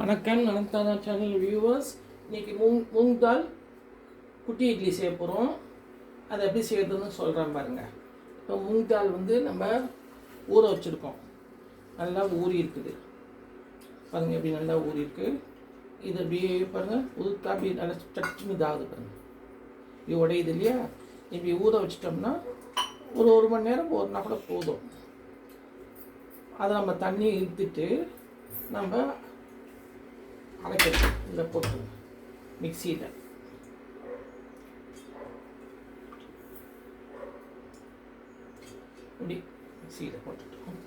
வணக்கம் நலந்தானா channel viewers. இன்றைக்கி மூங் தால் குட்டி இட்லி செய்ய போகிறோம். அதை எப்படி செய்யறதுன்னு சொல்கிறேன் பாருங்கள். இப்போ மூங் தால் நம்ம ஊற வச்சுருக்கோம். நல்லா ஊறி இருக்குது பாருங்கள், எப்படி நல்லா ஊறி இருக்குது. இது அப்படியே பாருங்கள், உதுத்தா அப்படி நல்லா சட்டுன்னு இதாகுது பாருங்கள். இது உடையுது இல்லையா? இப்படி ஊற வச்சிட்டோம்னா ஒரு மணி நேரம் ஊறினா கூட போதும். அதை நம்ம தண்ணி இழுத்துட்டு நம்ம அரைக்கிறது. இதில் போட்டு மிக்சியில் இப்படி மிக்சியில் போட்டுட்டோம்.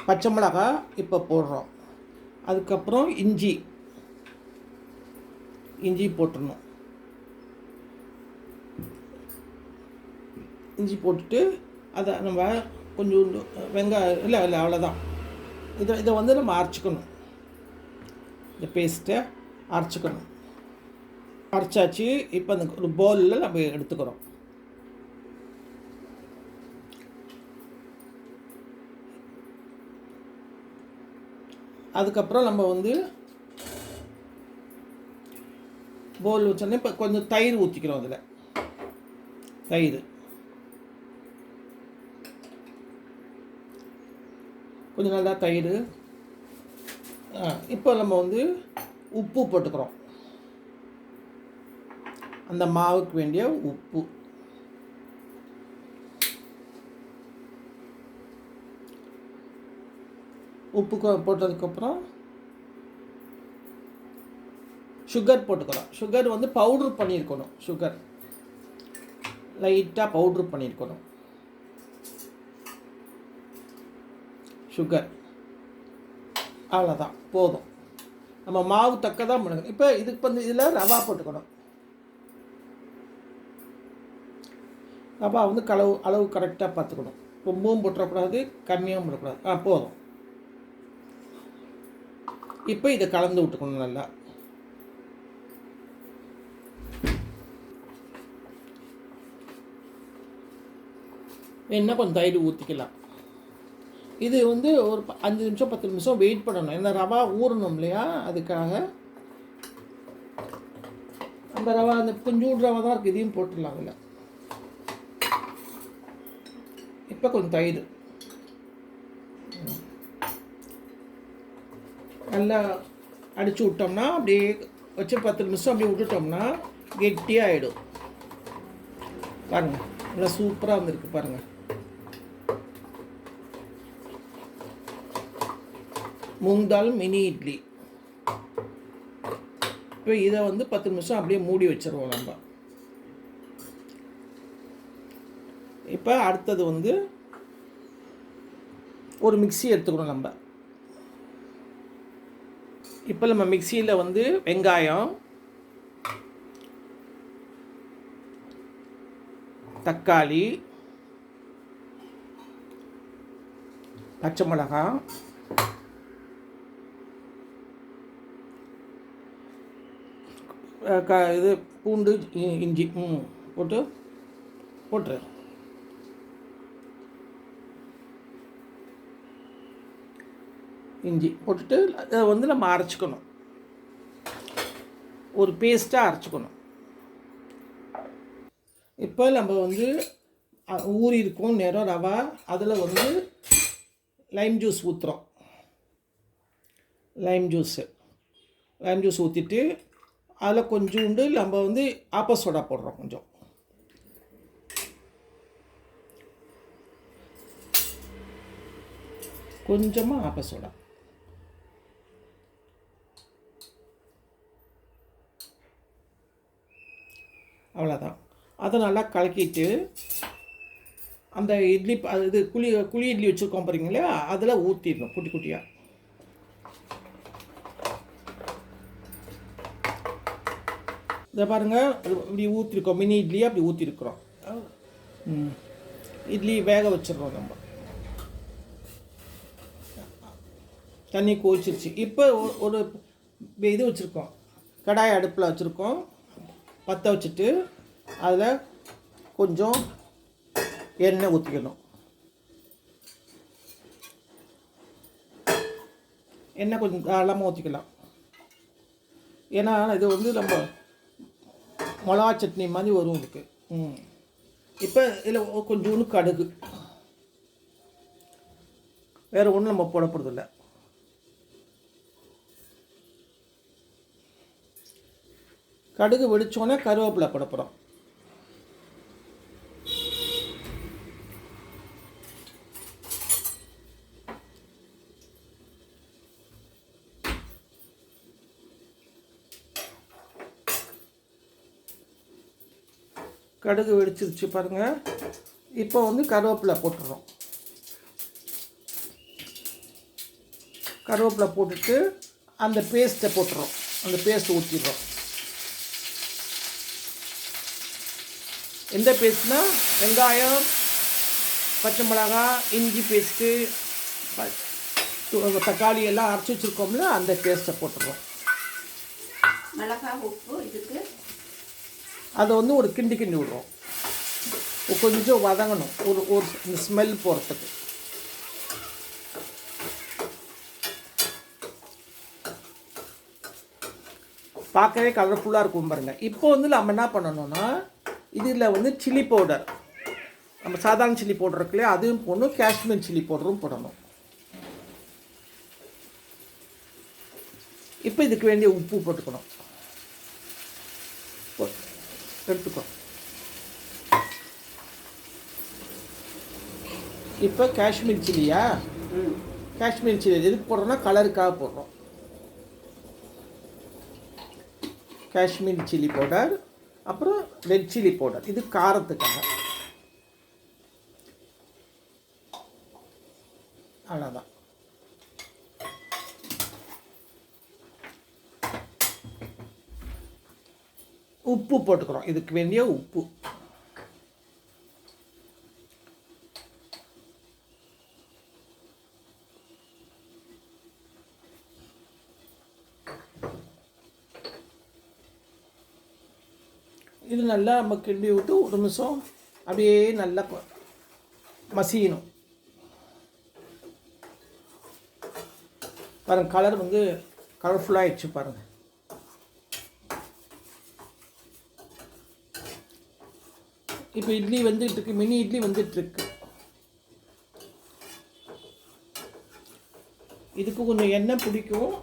பச்சை மிளகாய் இப்போ போடுறோம். அதுக்கப்புறம் இஞ்சி போட்டுடணும். இஞ்சி போட்டுட்டு அதை நம்ம கொஞ்சம் வெங்காயம் இல்லை அவ்வளோதான். இதை நம்ம அரைச்சிக்கணும். இந்த பேஸ்ட்டை அரைச்சிக்கணும். அரைச்சாச்சு. இப்போ அந்த ஒரு பவுலில் நம்ம எடுத்துக்கிறோம். அதுக்கப்புறம் நம்ம பவுல் வச்சோன்னே இப்போ கொஞ்சம் தயிர் ஊற்றிக்கிறோம். அதில் தயிர் கொஞ்சம் நல்லா தயிர். இப்போ நம்ம உப்பு போட்டுக்கிறோம். அந்த மாவுக்கு வேண்டிய உப்பு. போட்டதுக்கப்புறம் சுகர் போட்டுக்கிறோம். சுகர் பவுட்ரு பண்ணியிருக்கணும். சுகர் லைட்டாக பவுட்ரு பண்ணியிருக்கணும். சுகர் அவ்வளோதான், போதும். நம்ம மாவு தக்க தான் பண்ணணும். இப்போ இதுக்கு இதில் ரவா போட்டுக்கணும். ரவா அளவு கரெக்டாக பார்த்துக்கணும். ரொம்பவும் போட்டுறக்கூடாது, கம்மியாகவும் போடக்கூடாது. போதும். இப்போ இதை கலந்து விட்டுக்கணும் நல்லா. வேணா கொஞ்சம் தயிர் ஊற்றிக்கலாம். இது ஒரு 5 நிமிஷம் 10 நிமிஷம் வெயிட் பண்ணணும். ஏன்னா ரவா ஊறணும் இல்லையா? அதுக்காக அந்த ரவா கொஞ்சூடு ரவா தான் இருக்குது. இதையும் போட்டுடலாம் அதில். இப்போ கொஞ்சம் தயிர் நல்லா அடித்து விட்டோம்னா, அப்படியே வச்சு 10 நிமிஷம் அப்படியே விட்டுட்டோம்னா கெட்டியாகிடும். பாருங்கள், நல்லா சூப்பராக வந்திருக்கு பாருங்கள். மூங் தால் மினி இட்லி. இப்போ இதை 10 நிமிஷம் அப்படியே மூடி வச்சுருவோம் நம்ம. இப்போ அடுத்தது ஒரு மிக்சி எடுத்துக்கணும் நம்ம. இப்போ நம்ம மிக்சியில் வெங்காயம், தக்காளி, பச்சை மிளகாய், இது பூண்டு, இஞ்சி போட்டுரு. இஞ்சி போட்டுட்டு அதை நம்ம அரைச்சிக்கணும். ஒரு பேஸ்ட்டாக அரைச்சிக்கணும். இப்போ நம்ம ஊறி இருக்கும் நேரம் ரவா. அதில் லைம் ஜூஸ் ஊற்றுறோம். லைம் ஜூஸ் ஊற்றிட்டு அதில் கொஞ்சோண்டு நம்ம ஆப்ப சோடா போடுறோம். கொஞ்சமாக ஆப்ப சோடா. அவ்வளோதான். அதை நல்லா கலக்கிட்டு அந்த இட்லி இது குழி இட்லி வச்சுருக்கோம் பாருங்களா, அதில் ஊற்றிடணும் குட்டி குட்டியாக. இதை பாருங்கள், இப்படி ஊற்றிருக்கோம். மினி இட்லியை அப்படி ஊற்றிருக்கிறோம். இட்லி வேக வச்சிடுறோம் நம்ம. தண்ணி கொதிச்சிருச்சு. இப்போ ஒரு இது வச்சுருக்கோம். கடாய் அடுப்பில் வச்சுருக்கோம். பற்ற வச்சுட்டு அதில் கொஞ்சம் எண்ணெய் ஊற்றிக்கணும். எண்ணெய் கொஞ்சம் தாராளமாக ஊற்றிக்கலாம். ஏன்னா இது வந்து நம்ம மிளகா சட்னி மாதிரி வரும் இதுக்கு. இப்போ இதில் கொஞ்சோண்டு கடுகு, வேறு ஒன்றும் நம்ம போட போகிறதில்ல. கடுகு வெடித்தோன்னே கருவேப்பிலை போட போகிறோம். கடுகு வெடிச்சிருச்சு பாருங்கள். இப்போ வந்து கருவேப்பிலை போட்டுடுறோம். கருவேப்பிலை போட்டுட்டு அந்த பேஸ்ட்டை போட்டுறோம். அந்த பேஸ்ட்டை ஊற்றிடுறோம். எந்த பேஸ்ட்னா வெங்காயம், பச்சை மிளகா, இஞ்சி பேஸ்ட்டு, தக்காளி எல்லாம் அரைச்சி வச்சுருக்கோம்ல, அந்த பேஸ்ட்டை போட்டுடுறோம். மிளகா, உப்பு இதுக்கு அதை வந்து ஒரு கிண்டி விடுறோம். கொஞ்சம் வதங்கணும், ஒரு ஸ்மெல் போகிறதுக்கு. பார்க்கவே கலர்ஃபுல்லாக இருக்கும் பாருங்கள். இப்போ வந்து நம்ம என்ன பண்ணணும்னா, இதில் வந்து சில்லி பவுடர், நம்ம சாதாரண சில்லி பவுடர் இருக்குல்லையே, அதுவும் போடணும். காஷ்மீர் சில்லி பவுடரும் போடணும். இப்போ இதுக்கு வேண்டிய உப்பு போட்டுக்கணும். எடுத்துக்கோ. இப்போ காஷ்மீர் சில்லியா, காஷ்மீர் சில்லி எதுக்கு போடுறோம்னா கலருக்காக போடுறோம். காஷ்மீர் சில்லி பவுடர், அப்புறம் ரெட் சில்லி பவுடர், இது காரத்துக்காக. அவ்வளோதான். உப்பு போட்டுக்கிறோம். இதுக்கு வேண்டிய உப்பு. இது நல்லா நம்ம கிண்டி விட்டு ஒரு நிமிஷம் அப்படியே நல்லா மசியணும். பாருங்கள், கலர் வந்து கலர்ஃபுல்லாகிடுச்சு பாருங்கள். இப்போ இட்லி வந்துட்டுருக்கு, மினி இட்லி வந்துட்டுருக்கு. இதுக்கு கொஞ்சம் எண்ணெய் பிடிக்கும்.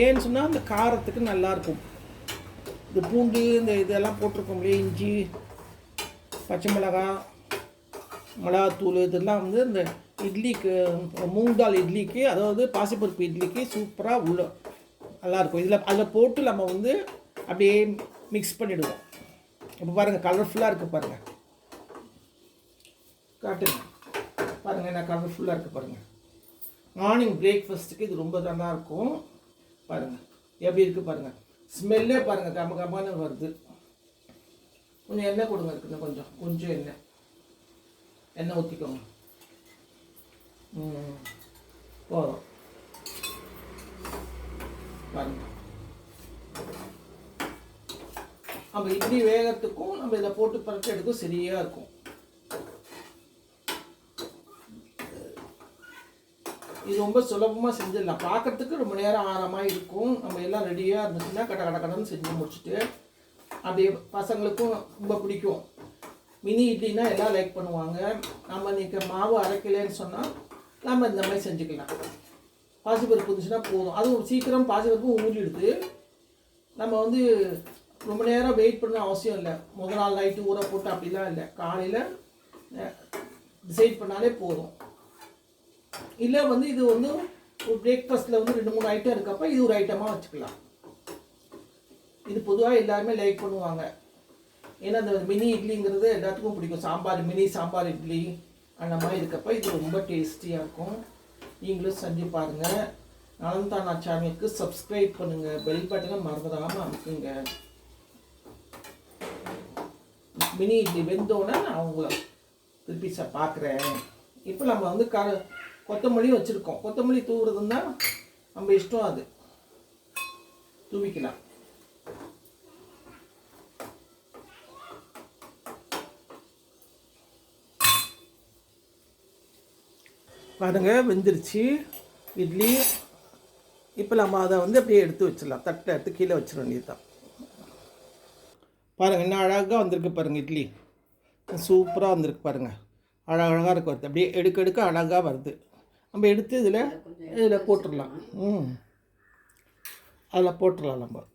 ஏன்னு சொன்னால் அந்த காரத்துக்கு நல்லாயிருக்கும். இந்த பூண்டு, இந்த இதெல்லாம் போட்டிருக்கோம் இல்லையா, இஞ்சி, பச்சை மிளகாத்தூள், இதெல்லாம் வந்து இந்த இட்லிக்கு, மூங்கால் இட்லிக்கு, அதாவது பாசிப்பருப்பு இட்லிக்கு சூப்பராக உள்ள நல்லாயிருக்கும். அதில் போட்டு நம்ம வந்து அப்படியே மிக்ஸ் பண்ணிவிடுவோம். இப்போ பாருங்கள், கலர்ஃபுல்லாக இருக்குது பாருங்கள். காட்டுங்க பாருங்கள், என்ன கலர்ஃபுல்லாக இருக்குது பாருங்கள். மார்னிங் பிரேக்ஃபாஸ்ட்டுக்கு இது ரொம்ப நல்லா இருக்கும். பாருங்கள் எப்படி இருக்குது பாருங்கள். ஸ்மெல்லே பாருங்கள், கமகமான வருது. கொஞ்சம் எண்ணெய் கொடுங்க, இருக்குன்னு கொஞ்சம் எண்ணெய் ஊற்றிக்கோங்க. போதும் பாருங்கள். நம்ம இட்லி வேகத்துக்கும் நம்ம இதை போட்டு பரட்டி எடுக்கும் சரியாக இருக்கும். இது ரொம்ப சுலபமாக செஞ்சிடலாம். பார்க்குறதுக்கு ரொம்ப நேரம் ஆரமாக இருக்கும். நம்ம எல்லாம் ரெடியாக இருந்துச்சுன்னா கடன்னு செஞ்சு முடிச்சுட்டு, அப்படியே பசங்களுக்கும் ரொம்ப பிடிக்கும். மினி இட்லினா எல்லாம் லைக் பண்ணுவாங்க. நம்ம இன்றைக்கி மாவு அரைக்கலைன்னு சொன்னால் நம்ம இந்த மாதிரி செஞ்சுக்கலாம். பாசிப்பருப்பு இருந்துச்சுன்னா போதும். அதுவும் சீக்கிரம் பாசிப்பருப்பும் ஊறிடுது. நம்ம வந்து ரொம்ப நேரம் வெயிட் பண்ண அவசியம் இல்லை. முதல் நாள் நைட்டு ஊற போட்டு அப்படிலாம் இல்லை. காலையில் டிசைட் பண்ணாலே போதும். இல்லை வந்து இது வந்து ஒரு பிரேக்ஃபாஸ்ட்டில் வந்து 2-3 ஐட்டம் இருக்கப்போ இது ஒரு ஐட்டமாக வச்சுக்கலாம். இது பொதுவாக எல்லாருமே லைக் பண்ணுவாங்க. ஏன்னா அந்த மினி இட்லிங்கிறது எல்லாத்துக்கும் பிடிக்கும். சாம்பார், மினி சாம்பார் இட்லி அந்த மாதிரி இருக்கப்போ இது ரொம்ப டேஸ்டியாக இருக்கும். நீங்களும் செஞ்சு பாருங்கள். நலந்தானா சேனலுக்கு சப்ஸ்கிரைப் பண்ணுங்கள். பெல் பட்டனை மறந்துடாமல் அமுக்குங்க. மினி இட்லி வெந்தோடனே நான் உங்களை திருப்பி பார்க்குறேன். இப்போ நம்ம வந்து கொத்தமல்லி வச்சுருக்கோம். கொத்தமல்லி தூவுறதுன்னா நம்ம இஷ்டம், அது தூவிக்கலாம். பாருங்கள் வெந்துருச்சு இட்லி. இப்போ நம்ம அதை வந்து அப்படியே எடுத்து வச்சிடலாம். தட்டை எடுத்து கீழே வச்சிட வேண்டியது தான். பாருங்கள் என்ன அழகாக வந்திருக்கு பாருங்கள். இட்லி சூப்பராக வந்திருக்கு பாருங்கள். அழகாக இருக்கு வருது. அப்படியே எடுக்க எடுக்க அழகாக வருது. நம்ம எடுத்து இதில் போட்டுடலாம். அதில் போட்டுடலாம். நம்ம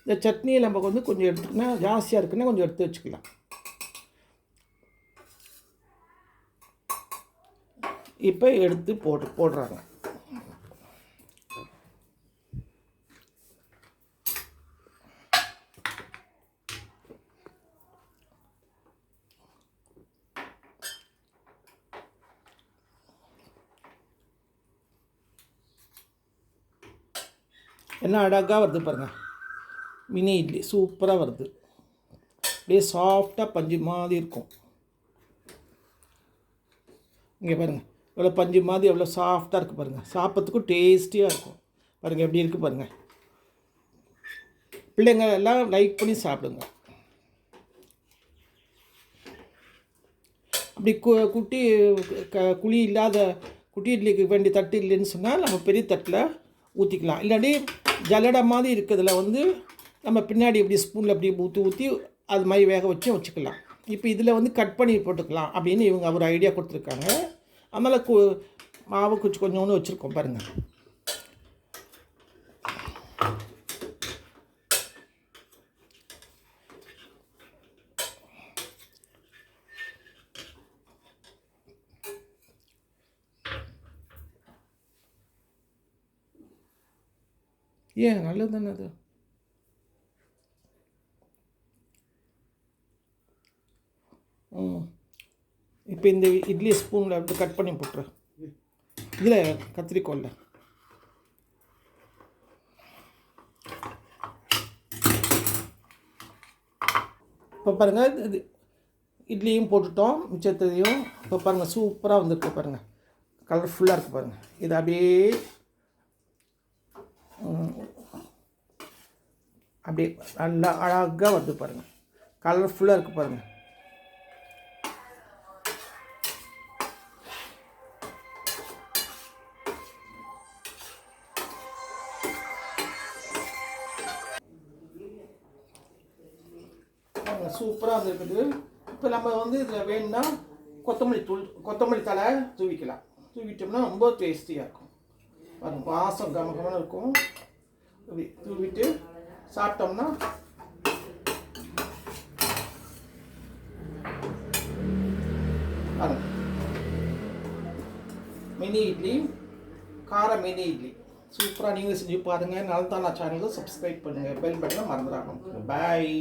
இந்த சட்னியை நம்ம வந்து கொஞ்சம் எடுத்துக்கினா ஜாஸ்தியாக இருக்குன்னா கொஞ்சம் எடுத்து வச்சுக்கலாம். இப்போ எடுத்து போடுறாங்க. என்ன அழகாக வருது பாருங்கள். மினி இட்லி சூப்பராக வருது. அப்படியே சாஃப்டாக பஞ்சு மாதிரி இருக்கும். இங்கே பாருங்கள் எவ்வளோ பஞ்சு மாதிரி எவ்வளோ சாஃப்டாக இருக்குது பாருங்கள். சாப்பிட்றதுக்கும் டேஸ்டியாக இருக்கும் பாருங்கள். எப்படி இருக்குது பாருங்கள். பிள்ளைங்க எல்லாம் லைக் பண்ணி சாப்பிடுங்க. அப்படி குட்டி குழி இல்லாத குட்டி இட்லிக்கு வேண்டிய தட்டு இல்லைன்னு சொன்னால் நம்ம பெரிய தட்டில் ஊற்றிக்கலாம். இல்லாட்டி ஜல்லடை மாதிரி இருக்கிறதுல வந்து நம்ம பின்னாடி இப்படி ஸ்பூனில் அப்படி ஊற்றி அது மாதிரி வேக வச்சுக்கலாம். இப்போ இதில் வந்து கட் பண்ணி போட்டுக்கலாம் அப்படின்னு இவங்க ஒரு ஐடியா கொடுத்துருக்காங்க. அதனால் மாவு கொஞ்சோன்னு வச்சுருக்கோம் பாருங்கள். ஏன் நல்லது தானே அது. இப்போ இந்த இட்லி ஸ்பூனில் அப்படி கட் பண்ணி போட்டுரு. இதில் கத்திரிக்கோலில் இப்போ பாருங்கள். இது இட்லியும் போட்டுட்டோம் மிச்சத்தையும். இப்போ பாருங்கள் சூப்பராக வந்திருக்கு பாருங்கள். கலர்ஃபுல்லாக இருக்குது பாருங்கள். இது அப்படியே அப்படியே நல்லா அழகாக வருது பாருங்கள். கலர்ஃபுல்லாக இருக்குது பாருங்கள். சூப்பராக வந்துருக்குது. இப்போ நம்ம வந்து இதில் வேணும்னா கொத்தமல்லி தழை தூவிக்கலாம். தூவிட்டோம்னா ரொம்ப டேஸ்டியாக இருக்கும் பாருங்கள். வாசம் கமகமான இருக்கும். அப்படி தூவிட்டு சாப்பிட்டோம்னா பாருங்கள். மினி இட்லி, கார மினி இட்லி சூப்பராக நீங்களும் செஞ்சு பாருங்கள். நலந்தானா சேனலை சப்ஸ்கிரைப் பண்ணுங்கள். பெல் பட்டனை மறந்துடாமல். பாய்.